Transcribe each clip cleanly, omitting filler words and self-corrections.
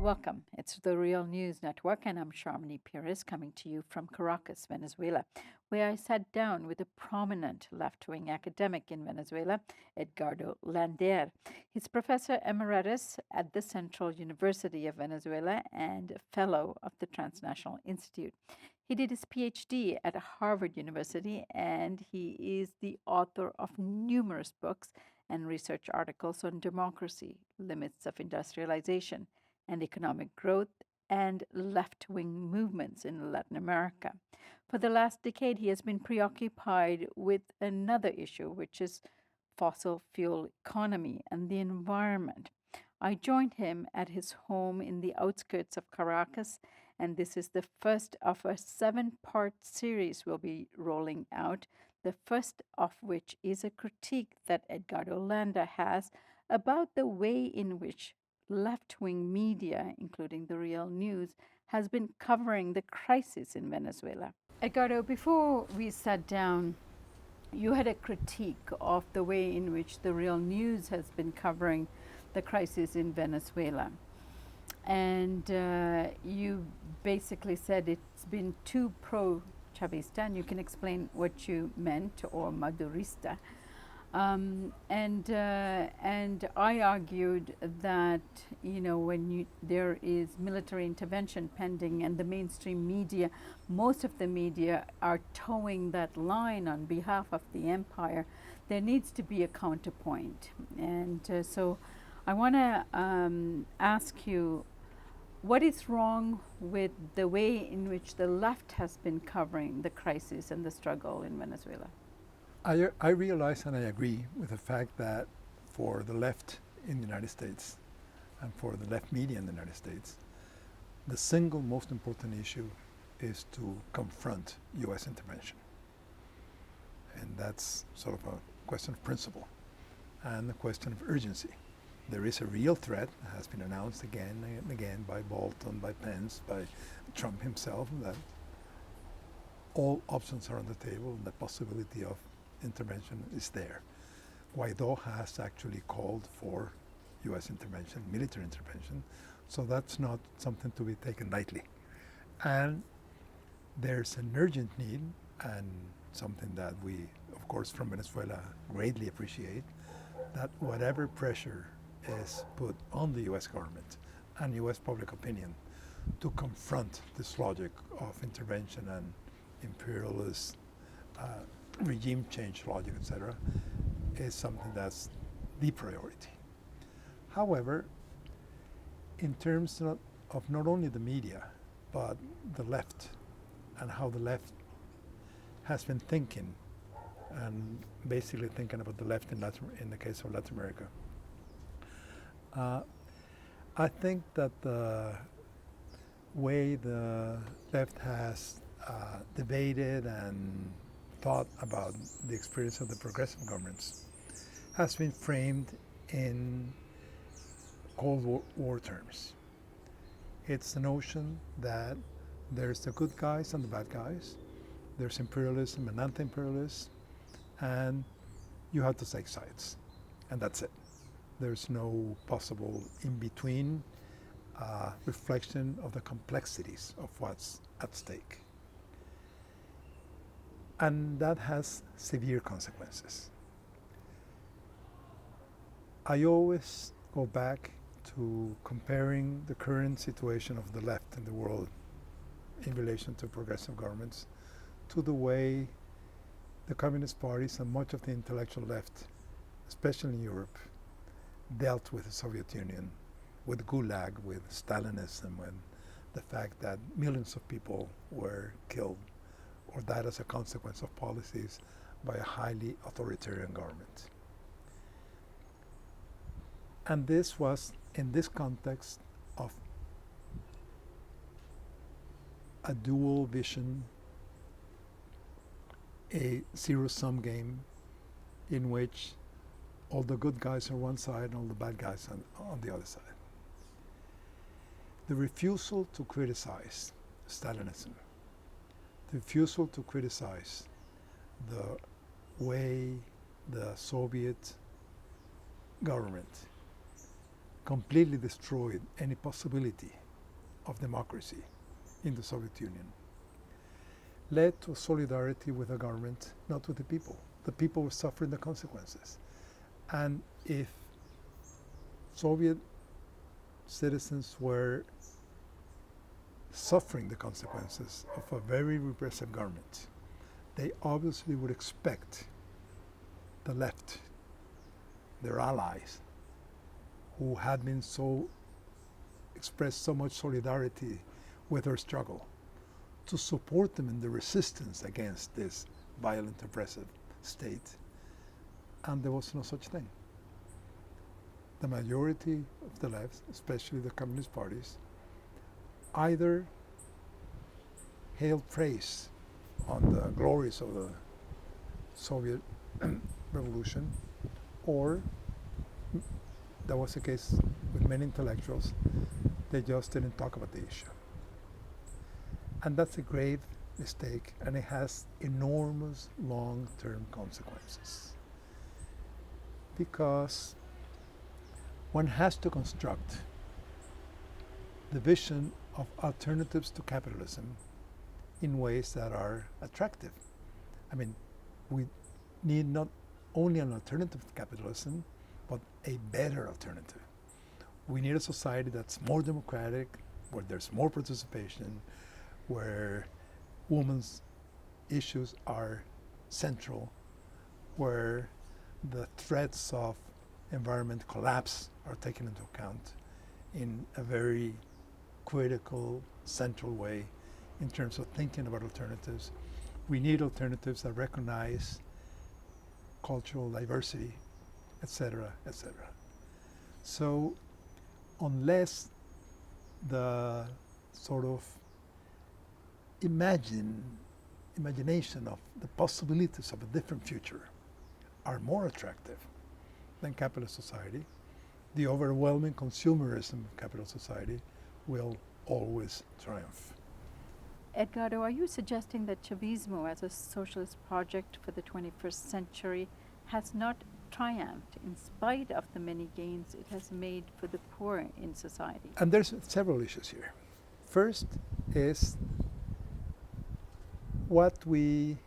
Welcome. It's the Real News Network, and I'm Sharmini Perez coming to you from Caracas, Venezuela, where I sat down with a prominent left wing academic in Venezuela, Edgardo Lander. He's professor emeritus at the Central University of Venezuela and a fellow of the Transnational Institute. He did his PhD at Harvard University, and he is the author of numerous books and research articles on democracy, limits of industrialization, and economic growth, and left wing movements in Latin America. For the last decade, he has been preoccupied with another issue, which is fossil fuel economy and the environment. I joined him at his home in the outskirts of Caracas, and this is the first of a 7-part series we'll be rolling out, the first of which is a critique that Edgardo Lander has about the way in which left wing media, including the Real News, has been covering the crisis in Venezuela. Edgardo, before we sat down, you had a critique of the way in which the Real News has been covering the crisis in Venezuela. And you basically said it's been too pro Chavista, and you can explain what you meant, or Madurista. And I argued that when there is military intervention pending and the mainstream media, most of the media are towing that line on behalf of the empire, there needs to be a counterpoint. And so I want to ask you, what is wrong with the way in which the left has been covering the crisis and the struggle in Venezuela? I realize and I agree with the fact that for the left in the United States and for the left media in the United States, the single most important issue is to confront U.S. intervention. And that's sort of a question of principle and a question of urgency. There is a real threat that has been announced again and again by Bolton, by Pence, by Trump himself, that all options are on the table and the possibility of intervention is there. Guaido has actually called for U.S. intervention, military intervention, so that's not something to be taken lightly. And there's an urgent need, and something that we, of course, from Venezuela greatly appreciate, that whatever pressure is put on the U.S. government and U.S. public opinion to confront this logic of intervention and imperialist regime change logic, etc., is something that's the priority. However, in terms of not only the media, but the left and how the left has been thinking, and basically thinking about the left in the case of Latin America, I think that the way the left has debated and thought about the experience of the progressive governments has been framed in Cold War terms. It's the notion that there's the good guys and the bad guys, there's imperialism and anti-imperialism, and you have to take sides, and that's it. There's no possible in-between reflection of the complexities of what's at stake. And that has severe consequences. I always go back to comparing the current situation of the left in the world in relation to progressive governments to the way the communist parties and much of the intellectual left, especially in Europe, dealt with the Soviet Union, with Gulag, with Stalinism, and the fact that millions of people were killed or died as a consequence of policies by a highly authoritarian government. And this was in this context of a dual vision, a zero-sum game in which all the good guys on one side and all the bad guys on the other side. The refusal to criticize Stalinism, the refusal to criticize the way the Soviet government completely destroyed any possibility of democracy in the Soviet Union, led to solidarity with the government, not with the people. The people were suffering the consequences. And if Soviet citizens were suffering the consequences of a very repressive government, they obviously would expect the left, their allies, who had been expressed so much solidarity with their struggle, to support them in the resistance against this violent, oppressive state. And there was no such thing. The majority of the left, especially the communist parties, either hailed praise on the glories of the Soviet revolution, or that was the case with many intellectuals, they just didn't talk about the issue. And that's a grave mistake, and it has enormous long-term consequences. Because one has to construct the vision of alternatives to capitalism in ways that are attractive. I mean, we need not only an alternative to capitalism, but a better alternative. We need a society that's more democratic, where there's more participation, where women's issues are central, where the threats of environment collapse are taken into account in a very critical, central way in terms of thinking about alternatives. We need alternatives that recognize cultural diversity, etc., etc. So unless the sort of imagination of the possibilities of a different future are more attractive than capitalist society, the overwhelming consumerism of capitalist society will always triumph. Edgardo, are you suggesting that Chavismo as a socialist project for the 21st century has not triumphed in spite of the many gains it has made for the poor in society? And there's several issues here. First is what we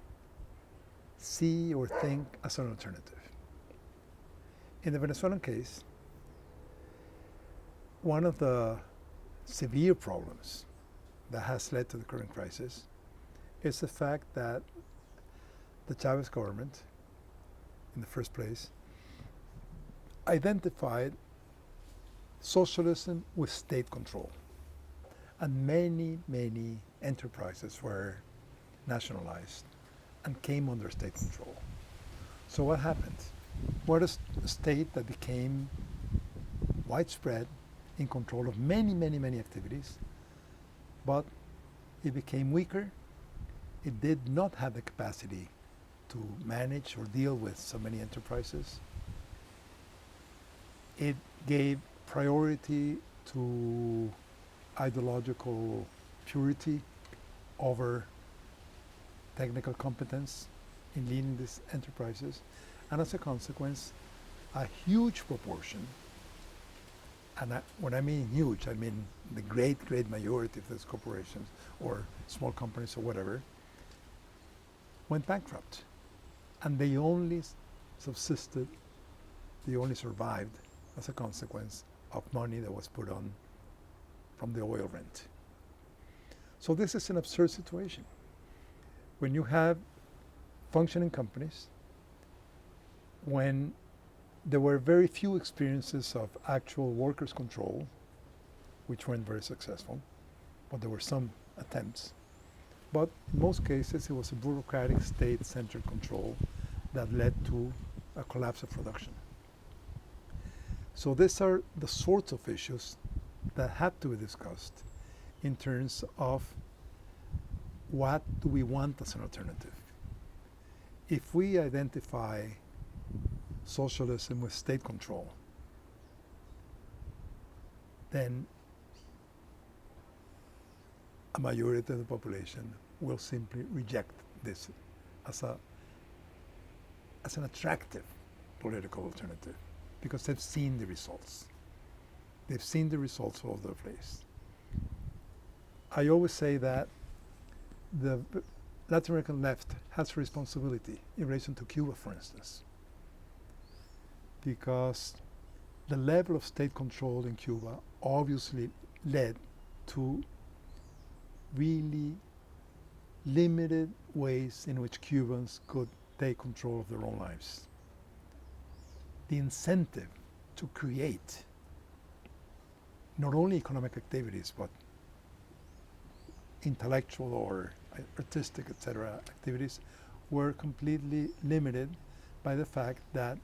see or think as an alternative. In the Venezuelan case, one of the severe problems that has led to the current crisis is the fact that the Chavez government, in the first place, identified socialism with state control. And many, many enterprises were nationalized and came under state control. So what happened? What is a state that became widespread in control of many, many, many activities, but it became weaker. It did not have the capacity to manage or deal with so many enterprises. It gave priority to ideological purity over technical competence in leading these enterprises. And as a consequence, a huge proportion, and when I mean huge, I mean the great, great majority of these corporations or small companies or whatever, went bankrupt. And they only subsisted, they only survived as a consequence of money that was put on from the oil rent. So this is an absurd situation. When you have functioning companies, when there were very few experiences of actual workers' control, which weren't very successful, but there were some attempts. But in most cases, it was a bureaucratic state-centered control that led to a collapse of production. So these are the sorts of issues that have to be discussed in terms of what do we want as an alternative. If we identify socialism with state control, then a majority of the population will simply reject this as an attractive political alternative because they've seen the results. They've seen the results all over the place. I always say that the Latin American left has a responsibility in relation to Cuba, for instance, because the level of state control in Cuba obviously led to really limited ways in which Cubans could take control of their own lives. The incentive to create not only economic activities but intellectual or artistic, etc., activities were completely limited by the fact that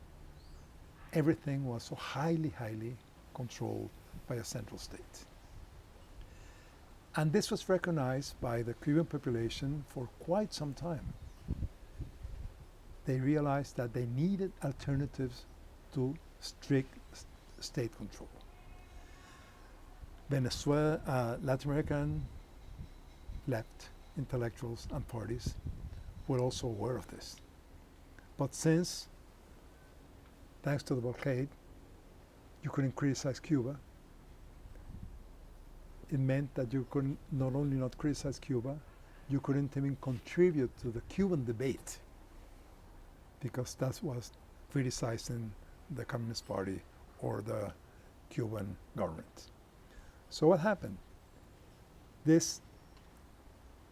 everything was so highly controlled by a central state. And this was recognized by the Cuban population for quite some time. They realized that they needed alternatives to strict state control. Venezuela, Latin American left intellectuals and parties were also aware of this. But since, thanks to the blockade, you couldn't criticize Cuba, it meant that you couldn't not only not criticize Cuba, you couldn't even contribute to the Cuban debate, because that was criticizing the Communist Party or the Cuban government. So what happened? This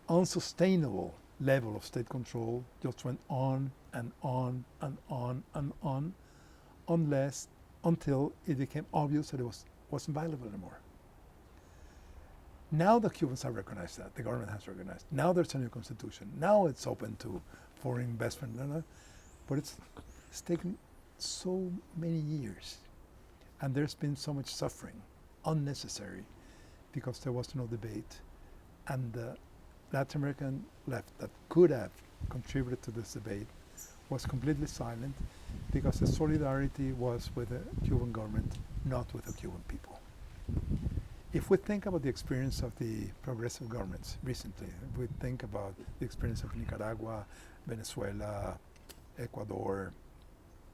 unsustainable level of state control just went on and on and on and on, until it became obvious that it wasn't viable anymore. Now the Cubans have recognized that, the government has recognized. Now there's a new constitution. Now it's open to foreign investment, but it's taken so many years, and there's been so much suffering, unnecessary, because there was no debate, and the Latin American left that could have contributed to this debate was completely silent, because the solidarity was with the Cuban government, not with the Cuban people. If we think about the experience of the progressive governments recently, if we think about the experience of Nicaragua, Venezuela, Ecuador,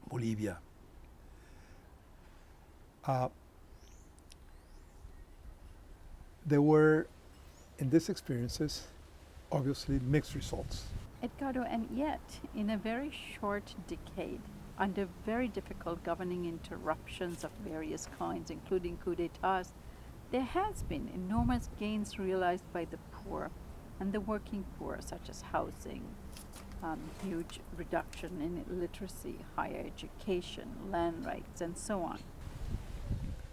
Bolivia, there were, in these experiences, obviously mixed results. Edgardo, and yet, in a very short decade, under very difficult governing interruptions of various kinds, including coups d'etats, there has been enormous gains realized by the poor and the working poor, such as housing, huge reduction in illiteracy, higher education, land rights, and so on.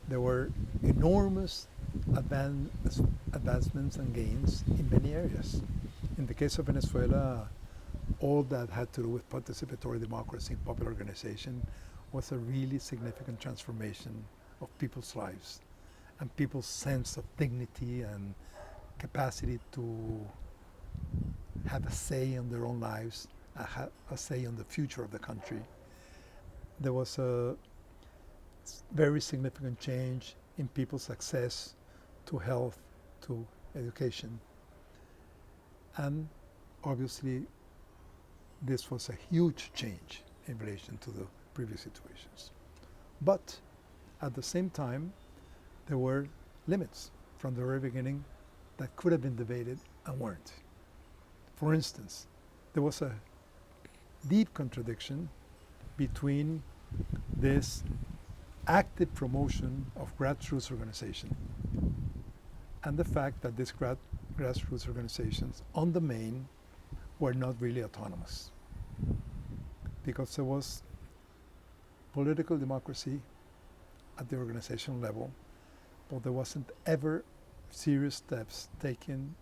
There were enormous advancements and gains in many areas. In the case of Venezuela, all that had to do with participatory democracy and popular organization was a really significant transformation of people's lives and people's sense of dignity and capacity to have a say in their own lives, a say on the future of the country. There was a very significant change in people's access to health, to education. And obviously, this was a huge change in relation to the previous situations. But at the same time, there were limits from the very beginning that could have been debated and weren't. For instance, there was a deep contradiction between this active promotion of grassroots organization and the fact that these grassroots organizations, on the main, were not really autonomous, because there was political democracy at the organizational level, but there wasn't ever serious steps taken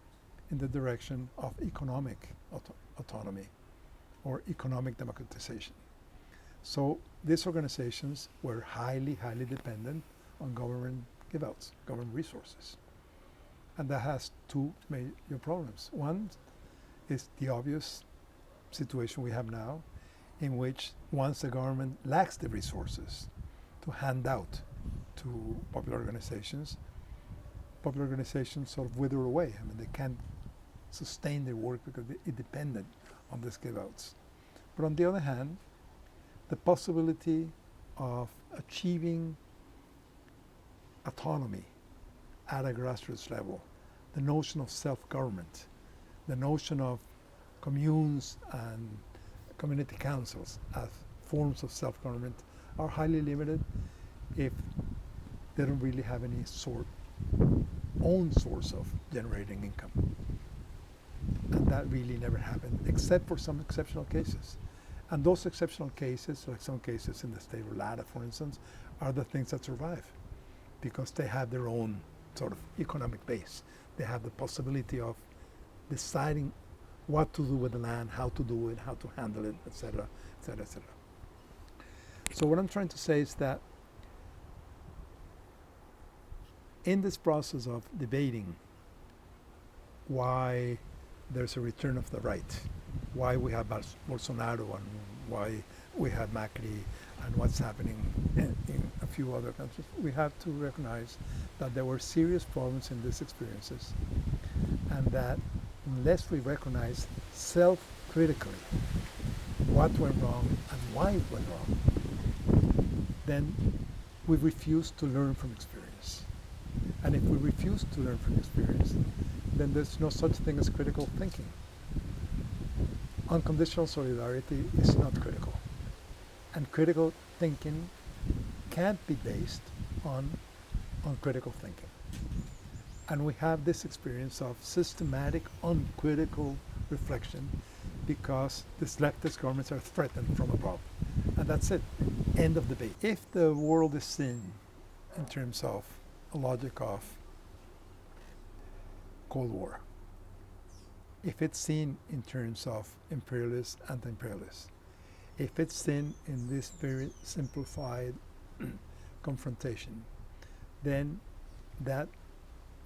in the direction of economic autonomy or economic democratization. So these organizations were highly dependent on government give-outs, government resources. And that has two major problems. One is the obvious situation we have now, in which once the government lacks the resources to hand out to popular organizations sort of wither away. I mean, they can't sustain their work because it depended on these give-outs. But on the other hand, the possibility of achieving a autonomy at a grassroots level, the notion of self-government, the notion of communes and community councils as forms of self-government are highly limited if they don't really have any own source of generating income. And that really never happened, except for some exceptional cases. And those exceptional cases, like some cases in the state of Lara, for instance, are the things that survive because they have their own sort of economic base. They have the possibility of deciding what to do with the land, how to do it, how to handle it, etc., etc., etc. So what I'm trying to say is that in this process of debating why there's a return of the right, why we have Bolsonaro and why we have Macri and what's happening in a few other countries, we have to recognize that there were serious problems in these experiences and that unless we recognize self-critically what went wrong and why it went wrong, then we refuse to learn from experience. And if we refuse to learn from experience, then there's no such thing as critical thinking. Unconditional solidarity is not critical. And critical thinking can't be based on uncritical thinking. And we have this experience of systematic, uncritical reflection because these leftist governments are threatened from above. And that's it. End of debate. If the world is seen in terms of a logic of Cold War, if it's seen in terms of imperialist, anti-imperialist, if it's seen in this very simplified confrontation, then that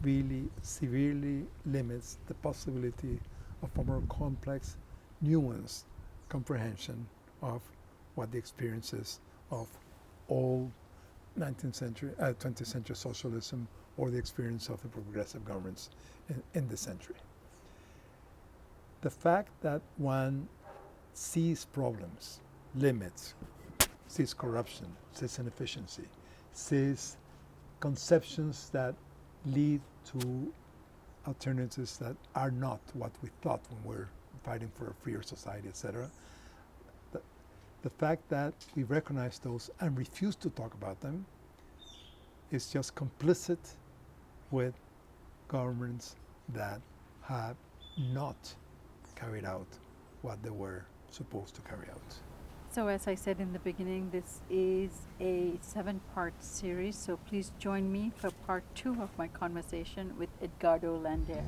really severely limits the possibility of a more complex, nuanced comprehension of what the experiences of all 19th century, 20th century socialism or the experience of the progressive governments in the century. The fact that one sees problems, limits, sees corruption, sees inefficiency, sees conceptions that lead to alternatives that are not what we thought when we're fighting for a freer society, etc. The fact that we recognize those and refuse to talk about them is just complicit with governments that have not carried out what they were supposed to carry out. So as I said in the beginning, this is a 7-part series, so please join me for part 2 of my conversation with Edgardo Lander.